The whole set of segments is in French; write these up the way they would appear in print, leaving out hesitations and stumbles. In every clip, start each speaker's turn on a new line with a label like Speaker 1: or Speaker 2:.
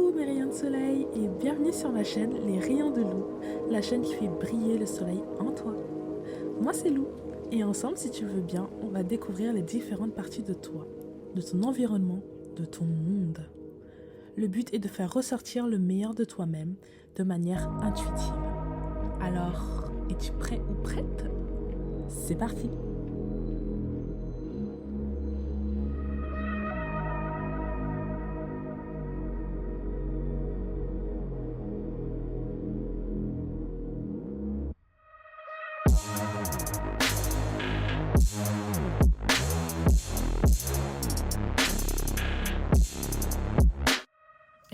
Speaker 1: Coucou mes rayons de soleil et bienvenue sur ma chaîne Les Rayons de Lou, la chaîne qui fait briller le soleil en toi. Moi c'est Lou et ensemble si tu veux bien, on va découvrir les différentes parties de toi, de ton environnement, de ton monde. Le but est de faire ressortir le meilleur de toi-même de manière intuitive. Alors, es-tu prêt ou prête? C'est parti!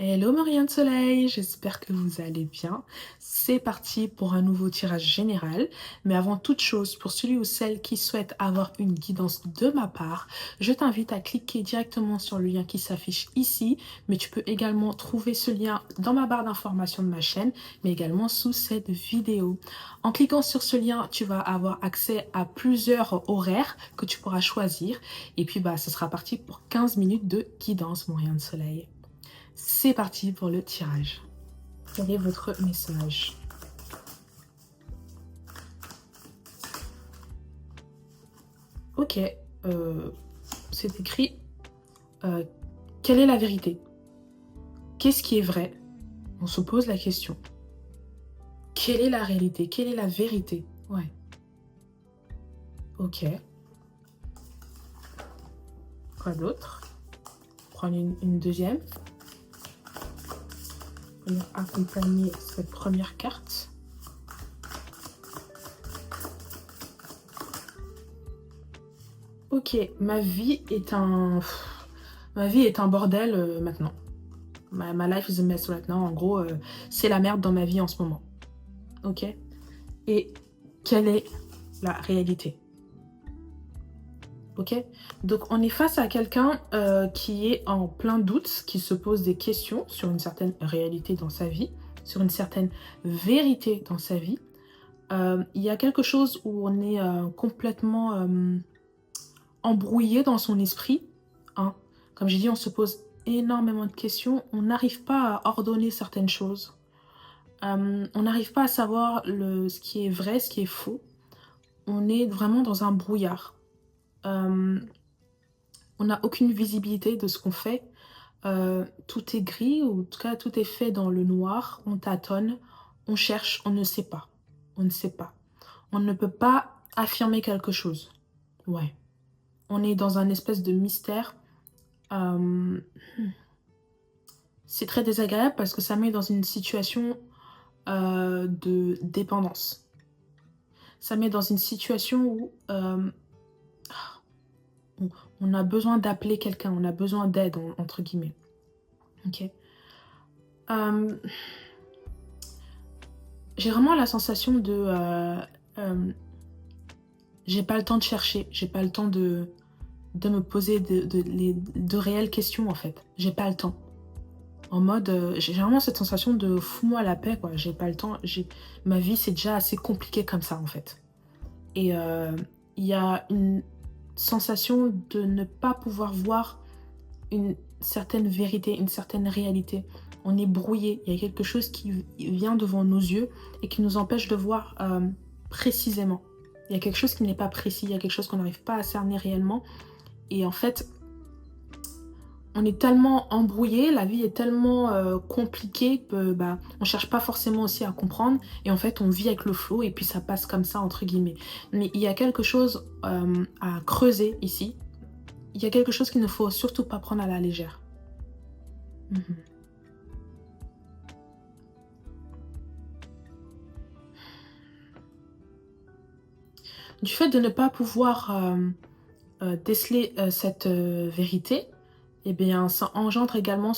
Speaker 1: Hello mes rayons de soleil, j'espère que vous allez bien. C'est parti pour un nouveau tirage général. Mais avant toute chose, pour celui ou celle qui souhaite avoir une guidance de ma part, je t'invite à cliquer directement sur le lien qui s'affiche ici. Mais tu peux également trouver ce lien dans ma barre d'information de ma chaîne, mais également sous cette vidéo. En cliquant sur ce lien, tu vas avoir accès à plusieurs horaires que tu pourras choisir. Et puis, ce sera parti pour 15 minutes de guidance, mon rayon de soleil. C'est parti pour le tirage. Quel est votre message? Ok, c'est écrit. Quelle est la vérité? Qu'est-ce qui est vrai? On se pose la question. Quelle est la réalité? Quelle est la vérité? Ouais. Ok. Quoi d'autre? Prendre une deuxième. Venir accompagner cette première carte. Ok, ma vie est un bordel maintenant. My life is a mess right now. En gros, c'est la merde dans ma vie en ce moment. Ok? Et quelle est la réalité? Ok? Donc, on est face à quelqu'un qui est en plein doute, qui se pose des questions sur une certaine réalité dans sa vie, sur une certaine vérité dans sa vie. Il y a quelque chose où on est complètement embrouillé dans son esprit. Hein. Comme j'ai dit, on se pose énormément de questions. On n'arrive pas à ordonner certaines choses. On n'arrive pas à savoir ce qui est vrai, ce qui est faux. On est vraiment dans un brouillard. On n'a aucune visibilité de ce qu'on fait. Tout est gris, ou en tout cas tout est fait dans le noir. On tâtonne, on cherche, on ne sait pas. On ne sait pas. On ne peut pas affirmer quelque chose. Ouais. On est dans un espèce de mystère. C'est très désagréable parce que ça met dans une situation de dépendance. Ça met dans une situation où on a besoin d'appeler quelqu'un, on a besoin d'aide, entre guillemets. Ok. J'ai vraiment la sensation de... j'ai pas le temps de chercher, j'ai pas le temps de me poser de réelles questions, en fait. J'ai pas le temps. En mode, j'ai vraiment cette sensation de fous-moi la paix, quoi. J'ai pas le temps. Ma vie, c'est déjà assez compliqué comme ça, en fait. Et il y a une sensation de ne pas pouvoir voir une certaine vérité, une certaine réalité. On est brouillé. Il y a quelque chose qui vient devant nos yeux et qui nous empêche de voir précisément. Il y a quelque chose qui n'est pas précis. Il y a quelque chose qu'on n'arrive pas à cerner réellement. Et en fait, on est tellement embrouillé, la vie est tellement compliquée que on cherche pas forcément aussi à comprendre. Et en fait, on vit avec le flow et puis ça passe comme ça, entre guillemets. Mais il y a quelque chose à creuser ici. Il y a quelque chose qu'il ne faut surtout pas prendre à la légère. Du fait de ne pas pouvoir déceler cette vérité, eh bien, ça engendre également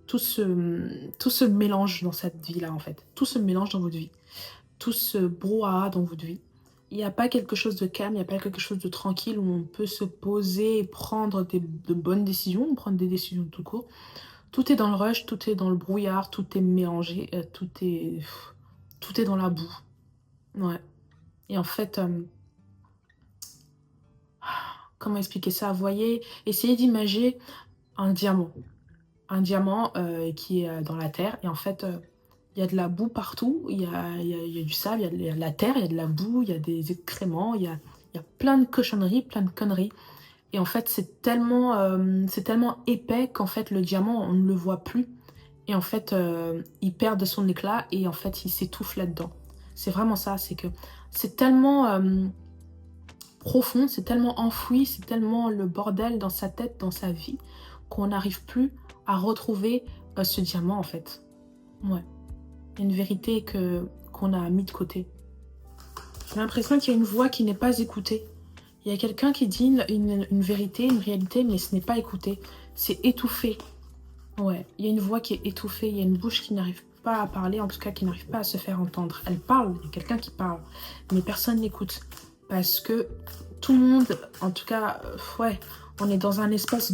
Speaker 1: tout ce mélange dans cette vie-là, en fait. Tout ce mélange dans votre vie. Tout ce brouhaha dans votre vie. Il n'y a pas quelque chose de calme, il n'y a pas quelque chose de tranquille où on peut se poser et prendre de bonnes décisions, prendre des décisions tout court. Tout est dans le rush, tout est dans le brouillard, tout est mélangé, tout est dans la boue. Ouais. Et en fait, comment expliquer ça? Vous voyez, essayez d'imaginer un diamant. un diamant qui est dans la terre. Et en fait, il y a de la boue partout. Il y a du sable, il y a de la terre, il y a de la boue, il y a des excréments, il y a plein de cochonneries, plein de conneries. Et en fait, c'est tellement épais qu'en fait, le diamant, on ne le voit plus. Et en fait, il perd de son éclat et en fait, il s'étouffe là-dedans. C'est vraiment ça, c'est que c'est tellement profond, c'est tellement enfoui, c'est tellement le bordel dans sa tête, dans sa vie, qu'on n'arrive plus à retrouver ce diamant en fait. Ouais, il y a une vérité qu'on a mis de côté. J'ai l'impression qu'il y a une voix qui n'est pas écoutée. Il y a quelqu'un qui dit une vérité, une réalité, mais ce n'est pas écouté. C'est étouffé. Ouais, il y a une voix qui est étouffée, il y a une bouche qui n'arrive pas à parler, en tout cas qui n'arrive pas à se faire entendre. Elle parle, il y a quelqu'un qui parle, mais personne n'écoute. Parce que tout le monde, en tout cas, ouais, on est dans un espace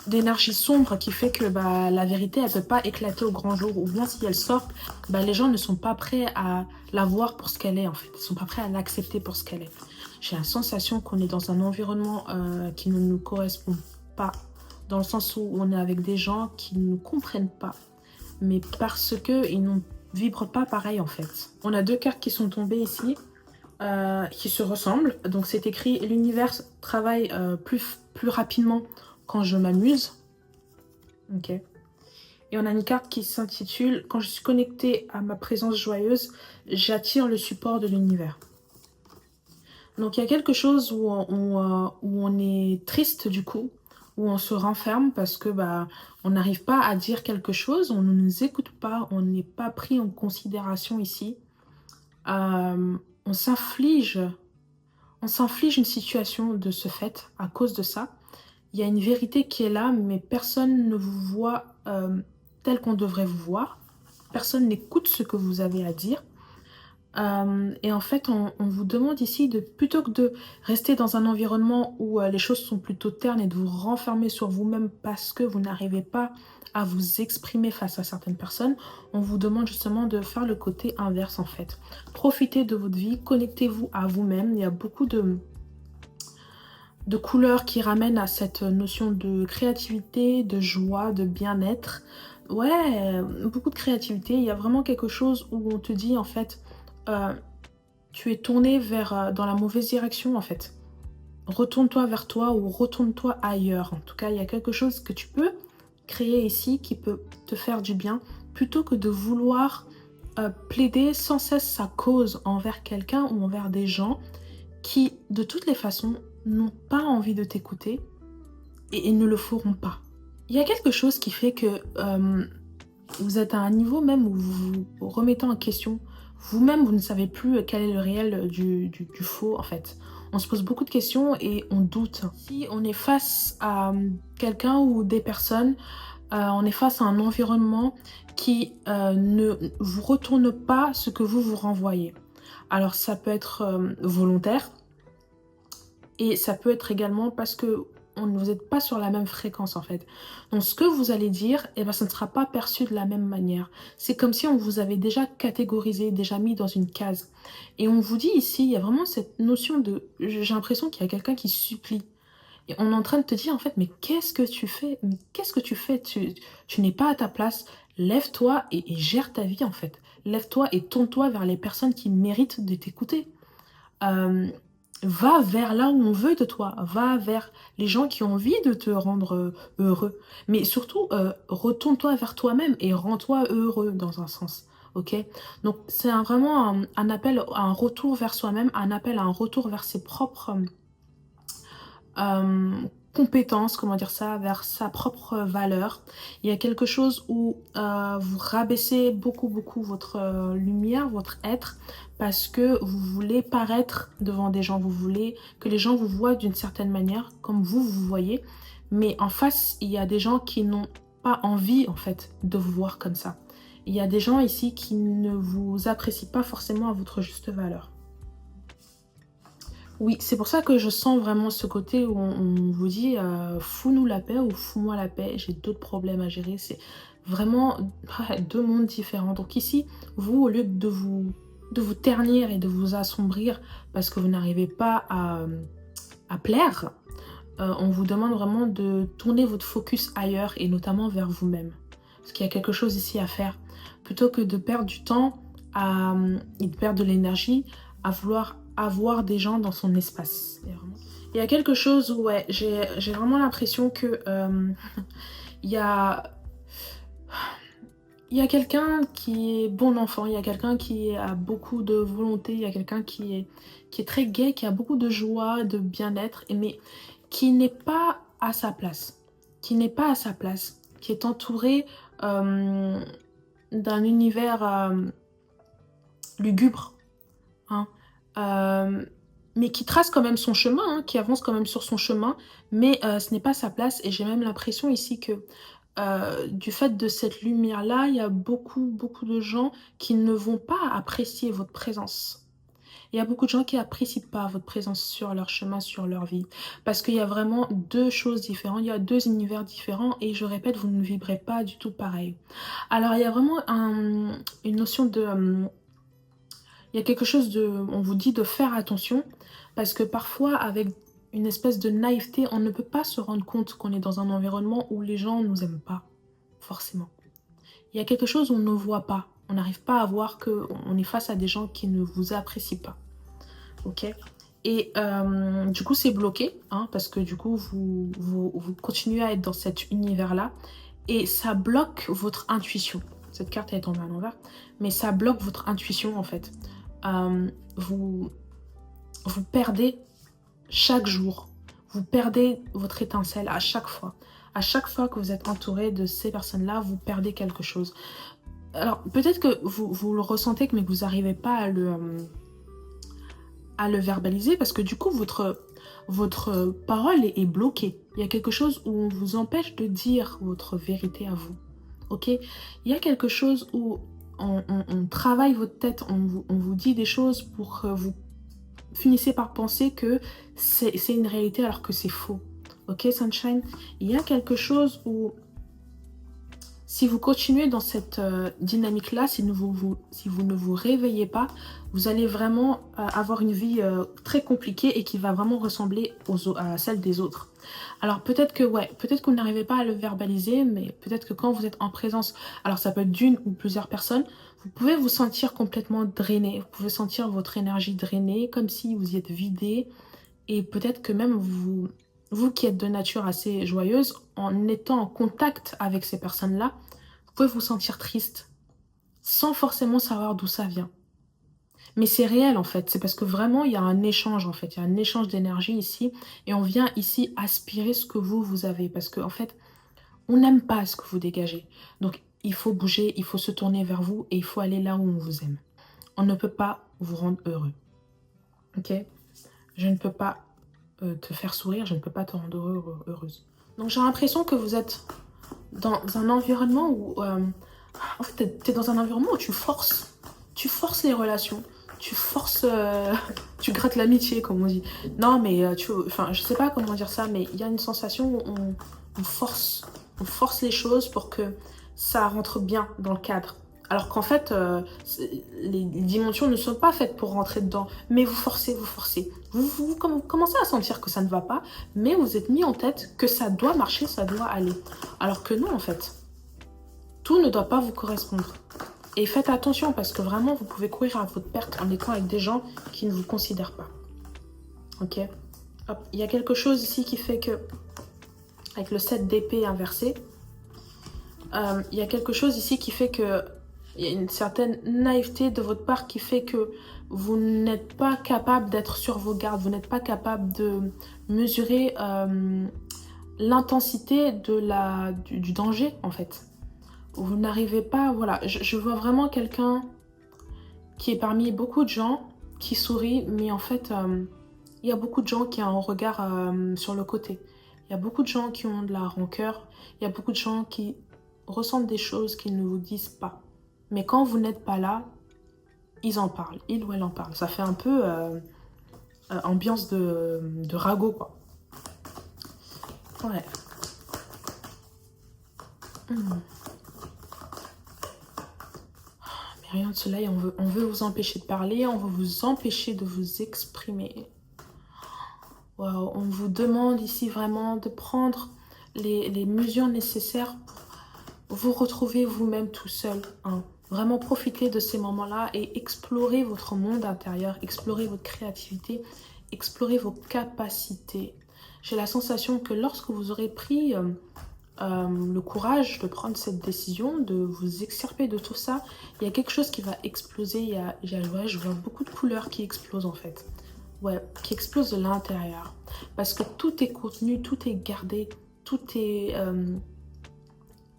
Speaker 1: d'énergie sombre qui fait que bah, la vérité, elle peut pas éclater au grand jour. Ou bien si elle sort, bah, les gens ne sont pas prêts à la voir pour ce qu'elle est, en fait. Ils sont pas prêts à l'accepter pour ce qu'elle est. J'ai la sensation qu'on est dans un environnement qui ne nous correspond pas, dans le sens où on est avec des gens qui ne nous comprennent pas, mais parce qu'ils ne vibrent pas pareil, en fait. On a deux cartes qui sont tombées ici, qui se ressemblent. Donc c'est écrit « L'univers travaille plus rapidement quand je m'amuse ». Ok. Et on a une carte qui s'intitule « Quand je suis connectée à ma présence joyeuse, j'attire le support de l'univers ». Donc il y a quelque chose où on est triste du coup, où on se renferme parce que bah, on n'arrive pas à dire quelque chose, on ne nous écoute pas, on n'est pas pris en considération ici. On s'inflige une situation de ce fait à cause de ça. Il y a une vérité qui est là, mais personne ne vous voit tel qu'on devrait vous voir. Personne n'écoute ce que vous avez à dire. Et en fait, on vous demande ici, plutôt que de rester dans un environnement où les choses sont plutôt ternes et de vous renfermer sur vous-même parce que vous n'arrivez pas à vous exprimer face à certaines personnes, on vous demande justement de faire le côté inverse en fait. Profitez de votre vie, connectez-vous à vous-même. Il y a beaucoup de couleurs qui ramènent à cette notion de créativité, de joie, de bien-être. Ouais, beaucoup de créativité. Il y a vraiment quelque chose où on te dit en fait... tu es tourné dans la mauvaise direction en fait. Retourne-toi vers toi ou retourne-toi ailleurs. En tout cas, il y a quelque chose que tu peux créer ici qui peut te faire du bien plutôt que de vouloir plaider sans cesse sa cause envers quelqu'un ou envers des gens qui, de toutes les façons, n'ont pas envie de t'écouter et ne le feront pas. Il y a quelque chose qui fait que vous êtes à un niveau même où vous vous remettez en question. Vous-même, vous ne savez plus quel est le réel du faux, en fait. On se pose beaucoup de questions et on doute. Si on est face à quelqu'un ou des personnes, on est face à un environnement qui ne vous retourne pas ce que vous renvoyez. Alors, ça peut être volontaire et ça peut être également parce que vous n'êtes pas sur la même fréquence en fait. Donc ce que vous allez dire, eh ben, ça ne sera pas perçu de la même manière. C'est comme si on vous avait déjà catégorisé, déjà mis dans une case. Et on vous dit ici, il y a vraiment cette notion de... J'ai l'impression qu'il y a quelqu'un qui supplie. Et on est en train de te dire en fait, mais qu'est-ce que tu fais? Mais qu'est-ce que tu fais? Tu n'es pas à ta place. Lève-toi et gère ta vie en fait. Lève-toi et tourne-toi vers les personnes qui méritent de t'écouter. Va vers là où on veut de toi, va vers les gens qui ont envie de te rendre heureux. Mais surtout, retourne-toi vers toi-même et rends-toi heureux dans un sens. Ok? Donc c'est vraiment un appel à un retour vers soi-même, un appel à un retour vers ses propres compétences, comment dire ça, vers sa propre valeur. Il y a quelque chose où vous rabaissez beaucoup votre lumière, votre être, parce que vous voulez paraître devant des gens, vous voulez que les gens vous voient d'une certaine manière, comme vous voyez, mais en face, il y a des gens qui n'ont pas envie, en fait, de vous voir comme ça. Il y a des gens ici qui ne vous apprécient pas forcément à votre juste valeur. Oui, c'est pour ça que je sens vraiment ce côté où on vous dit fous-nous la paix ou fous-moi la paix, j'ai d'autres problèmes à gérer. C'est vraiment deux mondes différents. Donc ici, vous, au lieu de vous ternir et de vous assombrir parce que vous n'arrivez pas à plaire, on vous demande vraiment de tourner votre focus ailleurs et notamment vers vous-même. Parce qu'il y a quelque chose ici à faire. Plutôt que de perdre du temps et de perdre de l'énergie à vouloir avoir des gens dans son espace. Il y a quelque chose où ouais, j'ai vraiment l'impression que il y a quelqu'un qui est bon enfant, il y a quelqu'un qui a beaucoup de volonté, il y a quelqu'un qui est très gai, qui a beaucoup de joie, de bien-être, mais qui n'est pas à sa place. Qui n'est pas à sa place. Qui est entouré d'un univers lugubre. Hein, mais qui trace quand même son chemin, hein, qui avance quand même sur son chemin, mais ce n'est pas sa place. Et j'ai même l'impression ici que du fait de cette lumière-là, il y a beaucoup de gens qui ne vont pas apprécier votre présence. Il y a beaucoup de gens qui n'apprécient pas votre présence sur leur chemin, sur leur vie. Parce qu'il y a vraiment deux choses différentes, il y a deux univers différents et je répète, vous ne vibrez pas du tout pareil. Alors il y a vraiment une notion de... il y a quelque chose de... On vous dit de faire attention parce que parfois avec une espèce de naïveté, on ne peut pas se rendre compte qu'on est dans un environnement où les gens ne nous aiment pas, forcément. Il y a quelque chose où on ne voit pas. On n'arrive pas à voir qu'on est face à des gens qui ne vous apprécient pas. Ok. Et du coup, c'est bloqué, hein, parce que du coup, vous continuez à être dans cet univers-là. Et ça bloque votre intuition. Cette carte, elle est tombée à l'envers. Mais ça bloque votre intuition, en fait. Vous perdez chaque jour. Vous perdez votre étincelle à chaque fois. À chaque fois que vous êtes entouré de ces personnes-là, vous perdez quelque chose. Alors, peut-être que vous le ressentez, mais que vous n'arrivez pas à le verbaliser, parce que du coup, votre parole est bloquée. Il y a quelque chose où on vous empêche de dire votre vérité à vous. Ok? Il y a quelque chose où on travaille votre tête, on vous dit des choses pour que vous finissez par penser que c'est une réalité alors que c'est faux. Ok, Sunshine? Il y a quelque chose où, si vous continuez dans cette dynamique-là, si vous ne vous réveillez pas, vous allez vraiment avoir une vie très compliquée et qui va vraiment ressembler à celle des autres. Alors peut-être que peut-être que vous n'arrivez pas à le verbaliser, mais peut-être que quand vous êtes en présence, alors ça peut être d'une ou plusieurs personnes, vous pouvez vous sentir complètement drainé, vous pouvez sentir votre énergie drainée, comme si vous y êtes vidé, et peut-être que même vous qui êtes de nature assez joyeuse, en étant en contact avec ces personnes-là, vous pouvez vous sentir triste, sans forcément savoir d'où ça vient. Mais c'est réel en fait, c'est parce que vraiment il y a un échange en fait, il y a un échange d'énergie ici, et on vient ici aspirer ce que vous avez, parce qu'en fait, on n'aime pas ce que vous dégagez. Donc il faut bouger, il faut se tourner vers vous, et il faut aller là où on vous aime. On ne peut pas vous rendre heureux. Ok? Je ne peux pas te faire sourire, je ne peux pas te rendre heureuse. Donc j'ai l'impression que vous êtes dans un environnement où... en fait, tu es dans un environnement où tu forces les relations, tu forces... tu grattes l'amitié, comme on dit. Non, mais enfin, je sais pas comment dire ça, mais il y a une sensation où on force les choses pour que ça rentre bien dans le cadre. Alors qu'en fait, les dimensions ne sont pas faites pour rentrer dedans. Mais vous forcez. Vous commencez à sentir que ça ne va pas, mais vous êtes mis en tête que ça doit marcher, ça doit aller. Alors que non, en fait. Tout ne doit pas vous correspondre. Et faites attention, parce que vraiment, vous pouvez courir à votre perte en étant avec des gens qui ne vous considèrent pas. Ok? Hop. Il y a quelque chose ici qui fait que, avec le 7 d'épée inversé, il y a quelque chose ici qui fait que il y a une certaine naïveté de votre part qui fait que vous n'êtes pas capable d'être sur vos gardes, vous n'êtes pas capable de mesurer l'intensité du danger en fait. Vous n'arrivez pas, voilà, je vois vraiment quelqu'un qui est parmi beaucoup de gens qui sourit, mais en fait, il y a beaucoup de gens qui ont un regard sur le côté. Il y a beaucoup de gens qui ont de la rancœur, il y a beaucoup de gens qui ressentent des choses qu'ils ne vous disent pas. Mais quand vous n'êtes pas là, ils en parlent, il ou elle en parle. Ça fait un peu ambiance de ragot, quoi. Ouais. Mais rien de cela, on veut vous empêcher de parler, on veut vous empêcher de vous exprimer. On vous demande ici vraiment de prendre les mesures nécessaires pour vous retrouver vous-même tout seul. Hein. Vraiment profiter de ces moments-là et explorer votre monde intérieur, explorer votre créativité, explorer vos capacités. J'ai la sensation que lorsque vous aurez pris le courage de prendre cette décision, de vous extirper de tout ça, il y a quelque chose qui va exploser. Ouais, je vois beaucoup de couleurs qui explosent en fait. Ouais, qui explosent de l'intérieur. Parce que tout est contenu, tout est gardé, tout est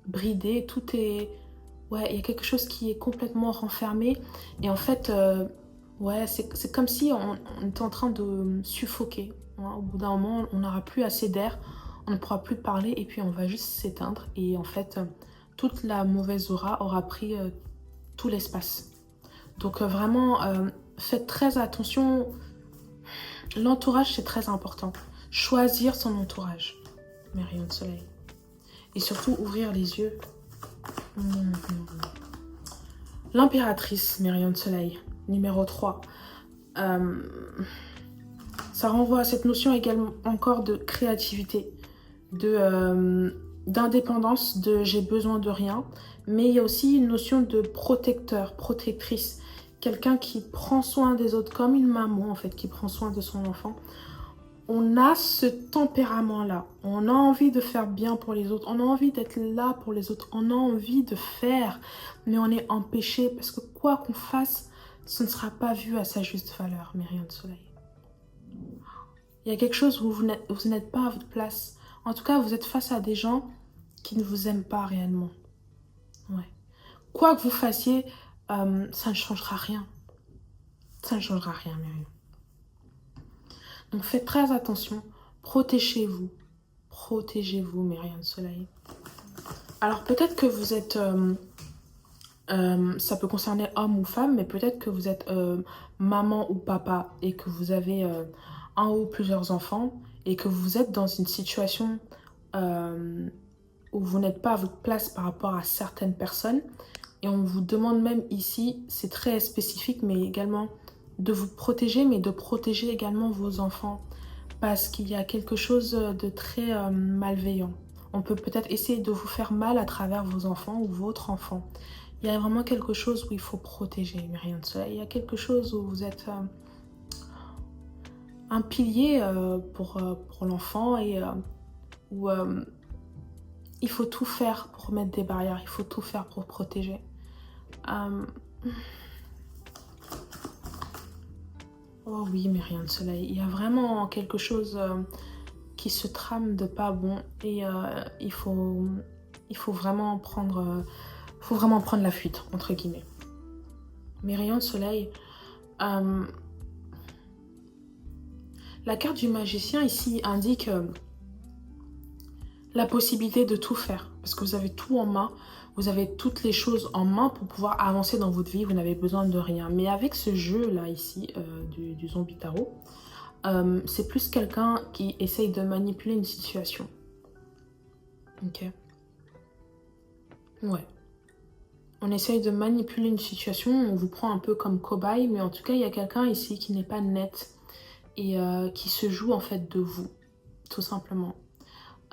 Speaker 1: bridé, tout est... Ouais, il y a quelque chose qui est complètement renfermé. Et en fait, ouais, c'est comme si on était en train de suffoquer. Hein. Au bout d'un moment, on n'aura plus assez d'air, on ne pourra plus parler et puis on va juste s'éteindre. Et en fait, toute la mauvaise aura pris tout l'espace. Donc vraiment, faites très attention. L'entourage, c'est très important. Choisir son entourage, mes rayons de soleil. Et surtout, ouvrir les yeux. L'impératrice, mes rayons de soleil, numéro 3. Ça renvoie à cette notion également encore de créativité, d'indépendance, de j'ai besoin de rien. Mais il y a aussi une notion de protecteur, protectrice. Quelqu'un qui prend soin des autres, comme une maman en fait, qui prend soin de son enfant. On a ce tempérament-là. On a envie de faire bien pour les autres. On a envie d'être là pour les autres. On a envie de faire. Mais on est empêché parce que quoi qu'on fasse, ce ne sera pas vu à sa juste valeur, mes rayons de soleil. Il y a quelque chose où vous n'êtes pas à votre place. En tout cas, vous êtes face à des gens qui ne vous aiment pas réellement. Ouais. Quoi que vous fassiez, ça ne changera rien. Ça ne changera rien, mes rayons. Donc faites très attention, protégez-vous. Protégez-vous, mes rayons de soleil. Alors peut-être que vous êtes, ça peut concerner homme ou femme, mais peut-être que vous êtes maman ou papa et que vous avez un ou plusieurs enfants et que vous êtes dans une situation où vous n'êtes pas à votre place par rapport à certaines personnes. Et on vous demande même ici, c'est très spécifique, mais également de vous protéger, mais de protéger également vos enfants. Parce qu'il y a quelque chose de très malveillant. On peut peut-être essayer de vous faire mal à travers vos enfants ou votre enfant. Il y a vraiment quelque chose où il faut protéger, mes rayons de soleil. Il y a quelque chose où vous êtes un pilier pour l'enfant et où il faut tout faire pour mettre des barrières. Il faut tout faire pour protéger. Oh oui, mes rayons de soleil, il y a vraiment quelque chose qui se trame de pas bon et il faut vraiment prendre la fuite, entre guillemets. Mes rayons de soleil, la carte du magicien ici indique la possibilité de tout faire parce que vous avez tout en main. Vous avez toutes les choses en main pour pouvoir avancer dans votre vie. Vous n'avez besoin de rien. Mais avec ce jeu-là ici, du zombie tarot, c'est plus quelqu'un qui essaye de manipuler une situation. Ok. Ouais. On essaye de manipuler une situation. On vous prend un peu comme cobaye. Mais en tout cas, il y a quelqu'un ici qui n'est pas net. Et qui se joue en fait de vous. Tout simplement.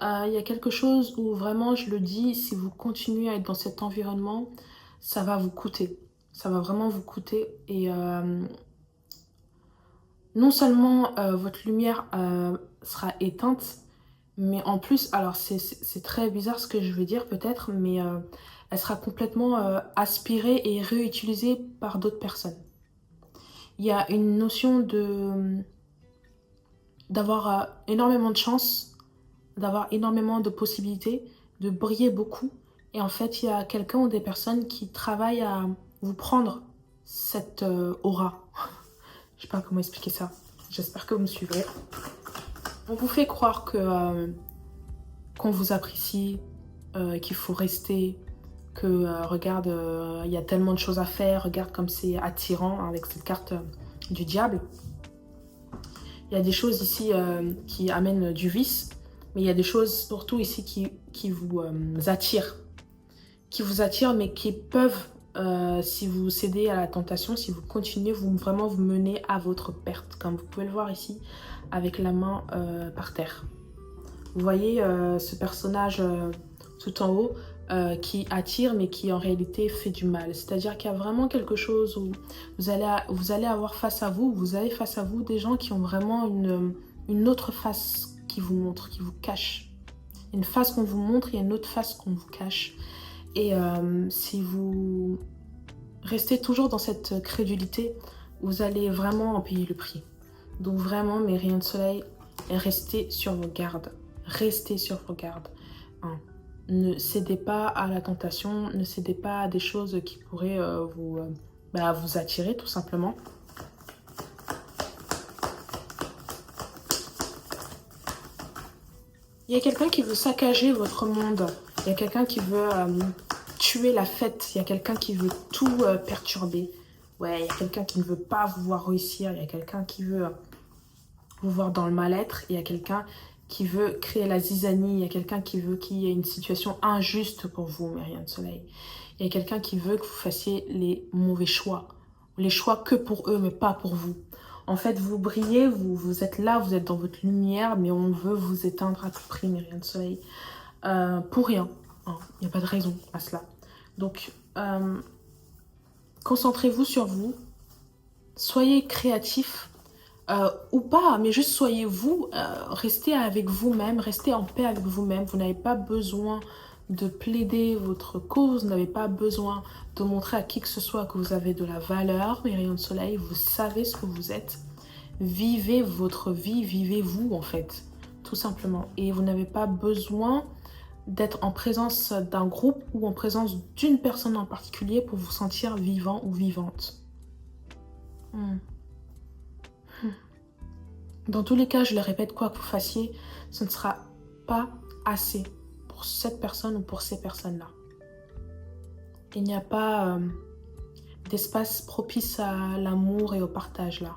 Speaker 1: Il y a quelque chose où vraiment, je le dis, si vous continuez à être dans cet environnement, ça va vous coûter. Ça va vraiment vous coûter. Et non seulement votre lumière sera éteinte, mais en plus, alors c'est très bizarre ce que je veux dire peut-être, mais elle sera complètement aspirée et réutilisée par d'autres personnes. Il y a une notion d'avoir énormément de chance, d'avoir énormément de possibilités, de briller beaucoup. Et en fait, il y a quelqu'un ou des personnes qui travaillent à vous prendre cette aura. Je sais pas comment expliquer ça. J'espère que vous me suivrez. On vous fait croire que qu'on vous apprécie, qu'il faut rester, que regarde, il y a tellement de choses à faire, regarde comme c'est attirant avec cette carte du diable. Il y a des choses ici qui amènent du vice. Mais il y a des choses surtout ici qui vous attirent. Qui vous attirent mais qui peuvent Si vous cédez à la tentation, si vous continuez, vraiment vous menez à votre perte, comme vous pouvez le voir ici, avec la main par terre. Vous voyez ce personnage tout en haut qui attire, mais qui en réalité fait du mal. C'est-à-dire qu'il y a vraiment quelque chose où vous allez avoir face à vous, vous avez face à vous des gens qui ont vraiment une autre face qui vous montre, qui vous cache. Une face qu'on vous montre, il y a une autre face qu'on vous cache. Et si vous restez toujours dans cette crédulité, vous allez vraiment en payer le prix. Donc vraiment, mes rayons de soleil, restez sur vos gardes. Restez sur vos gardes. Hein. Ne cédez pas à la tentation, ne cédez pas à des choses qui pourraient vous attirer tout simplement. Il y a quelqu'un qui veut saccager votre monde. Il y a quelqu'un qui veut tuer la fête. Il y a quelqu'un qui veut tout perturber. Ouais, il y a quelqu'un qui ne veut pas vous voir réussir. Il y a quelqu'un qui veut vous voir dans le mal-être. Il y a quelqu'un qui veut créer la zizanie. Il y a quelqu'un qui veut qu'il y ait une situation injuste pour vous, mes rayons de soleil. Il y a quelqu'un qui veut que vous fassiez les mauvais choix. Les choix que pour eux, mais pas pour vous. En fait, vous brillez, vous êtes là, vous êtes dans votre lumière, mais on veut vous éteindre à tout prix, mes rayons de soleil. Pour rien. Il n'y a pas de raison à cela. Donc, concentrez-vous sur vous. Soyez créatif. Ou pas, mais juste soyez vous. Restez avec vous-même. Restez en paix avec vous-même. Vous n'avez pas besoin de plaider votre cause. Vous n'avez pas besoin de montrer à qui que ce soit que vous avez de la valeur, mes rayons de soleil. Vous savez ce que vous êtes. Vivez votre vie. Vivez-vous, en fait. Tout simplement. Et vous n'avez pas besoin d'être en présence d'un groupe ou en présence d'une personne en particulier pour vous sentir vivant ou vivante. Dans tous les cas, je le répète, quoi que vous fassiez, ce ne sera pas assez pour cette personne ou pour ces personnes-là. Il n'y a pas d'espace propice à l'amour et au partage là.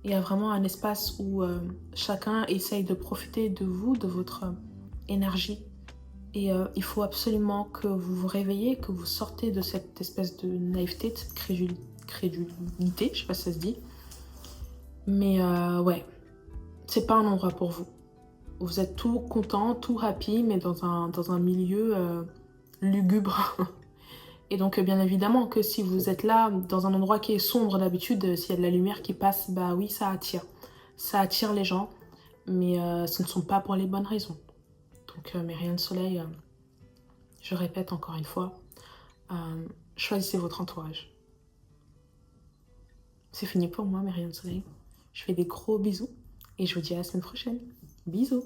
Speaker 1: Il y a vraiment un espace où chacun essaye de profiter de vous, de votre énergie. Et il faut absolument que vous vous réveillez, que vous sortez de cette espèce de naïveté, de cette crédulité, je sais pas si ça se dit. Mais ouais, c'est pas un endroit pour vous. Vous êtes tout content, tout happy, mais dans un milieu lugubre. Et donc, bien évidemment, que si vous êtes là, dans un endroit qui est sombre d'habitude, s'il y a de la lumière qui passe, bah oui, ça attire. Ça attire les gens, mais ce ne sont pas pour les bonnes raisons. Donc, mes rayons de soleil, je répète encore une fois, choisissez votre entourage. C'est fini pour moi, mes rayons de soleil. Je fais des gros bisous et je vous dis à la semaine prochaine. Bisous!